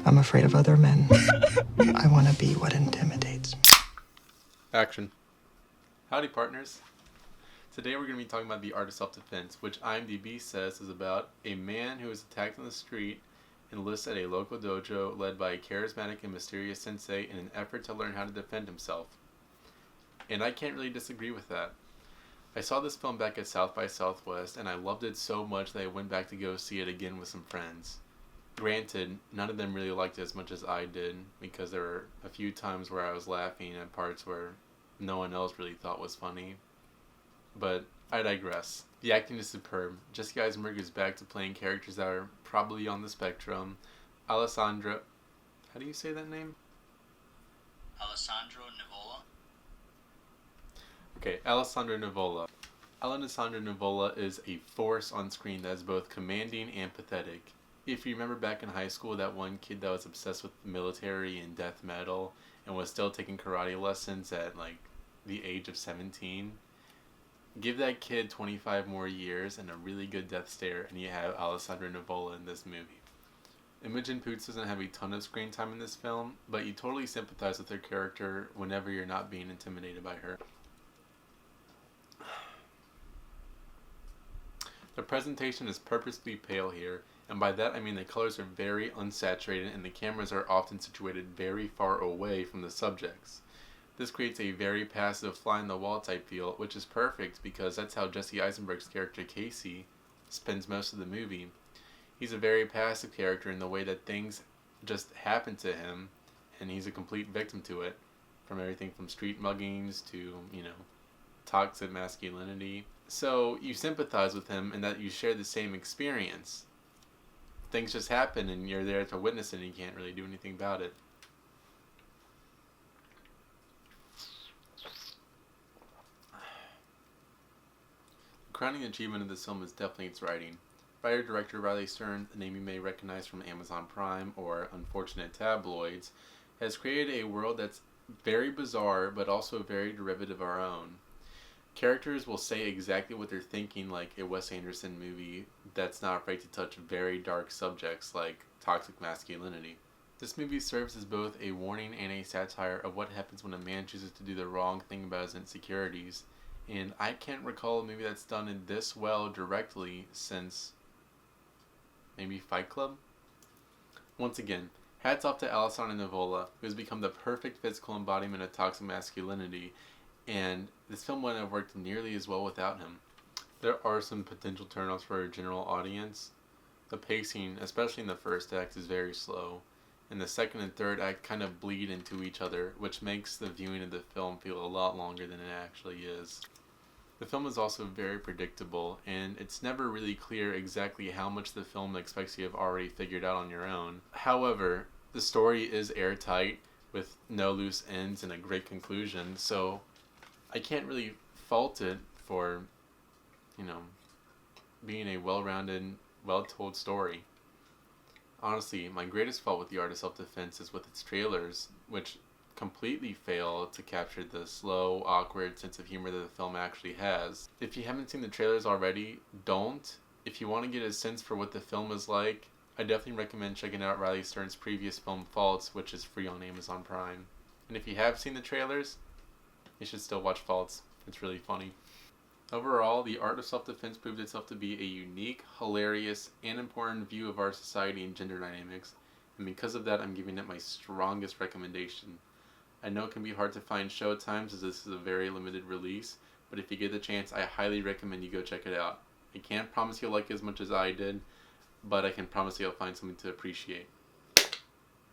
I'm afraid of other men. I want to be what intimidates. Action. Howdy, partners. Today we're going to be talking about The Art of Self-Defense, which IMDb says is about a man who is attacked on the street and enlists at a local dojo led by a charismatic and mysterious sensei in an effort to learn how to defend himself. And I can't really disagree with that. I saw this film back at South by Southwest and I loved it so much that I went back to go see it again with some friends. Granted, none of them really liked it as much as I did, because there were a few times where I was laughing at parts where no one else really thought was funny. But I digress. The acting is superb. Jesse Eisenberg is back to playing characters that are probably on the spectrum. Alessandro... How do you say that name? Alessandro Nivola. Okay, Alessandro Nivola. Alessandro Nivola is a force on screen that is both commanding and pathetic. If you remember back in high school, that one kid that was obsessed with the military and death metal and was still taking karate lessons at the age of 17, give that kid 25 more years and a really good death stare and you have Alessandro Nivola in this movie. Imogen Poots doesn't have a ton of screen time in this film, but you totally sympathize with her character whenever you're not being intimidated by her. The presentation is purposely pale here, and by that I mean the colors are very unsaturated and the cameras are often situated very far away from the subjects. This creates a very passive fly-on-the-wall type feel, which is perfect because that's how Jesse Eisenberg's character Casey spends most of the movie. He's a very passive character in the way that things just happen to him, and he's a complete victim to it, from everything from street muggings to, toxic masculinity. So you sympathize with him in that you share the same experience. Things just happen and you're there to witness it and you can't really do anything about it. The crowning achievement of this film is definitely its writing. Writer-director Riley Stern, a name you may recognize from Amazon Prime or Unfortunate Tabloids, has created a world that's very bizarre but also very derivative of our own. Characters will say exactly what they're thinking, like a Wes Anderson movie that's not afraid to touch very dark subjects like toxic masculinity. This movie serves as both a warning and a satire of what happens when a man chooses to do the wrong thing about his insecurities, and I can't recall a movie that's done it this well directly since maybe Fight Club? Once again, hats off to Alessandro Nivola, who has become the perfect physical embodiment of toxic masculinity, and this film wouldn't have worked nearly as well without him. There are some potential turnoffs for a general audience. The pacing, especially in the first act, is very slow, and the second and third act kind of bleed into each other, which makes the viewing of the film feel a lot longer than it actually is. The film is also very predictable, and it's never really clear exactly how much the film expects you to have already figured out on your own. However, the story is airtight, with no loose ends and a great conclusion, so I can't really fault it for, being a well-rounded, well-told story. Honestly, my greatest fault with The Art of Self-Defense is with its trailers, which completely fail to capture the slow, awkward sense of humor that the film actually has. If you haven't seen the trailers already, don't. If you want to get a sense for what the film is like, I definitely recommend checking out Riley Stern's previous film Faults, which is free on Amazon Prime. And if you have seen the trailers, you should still watch Faults. It's really funny. Overall, The Art of Self-Defense proved itself to be a unique, hilarious, and important view of our society and gender dynamics, and because of that, I'm giving it my strongest recommendation. I know it can be hard to find showtimes as this is a very limited release, but if you get the chance, I highly recommend you go check it out. I can't promise you'll like it as much as I did, but I can promise you'll find something to appreciate.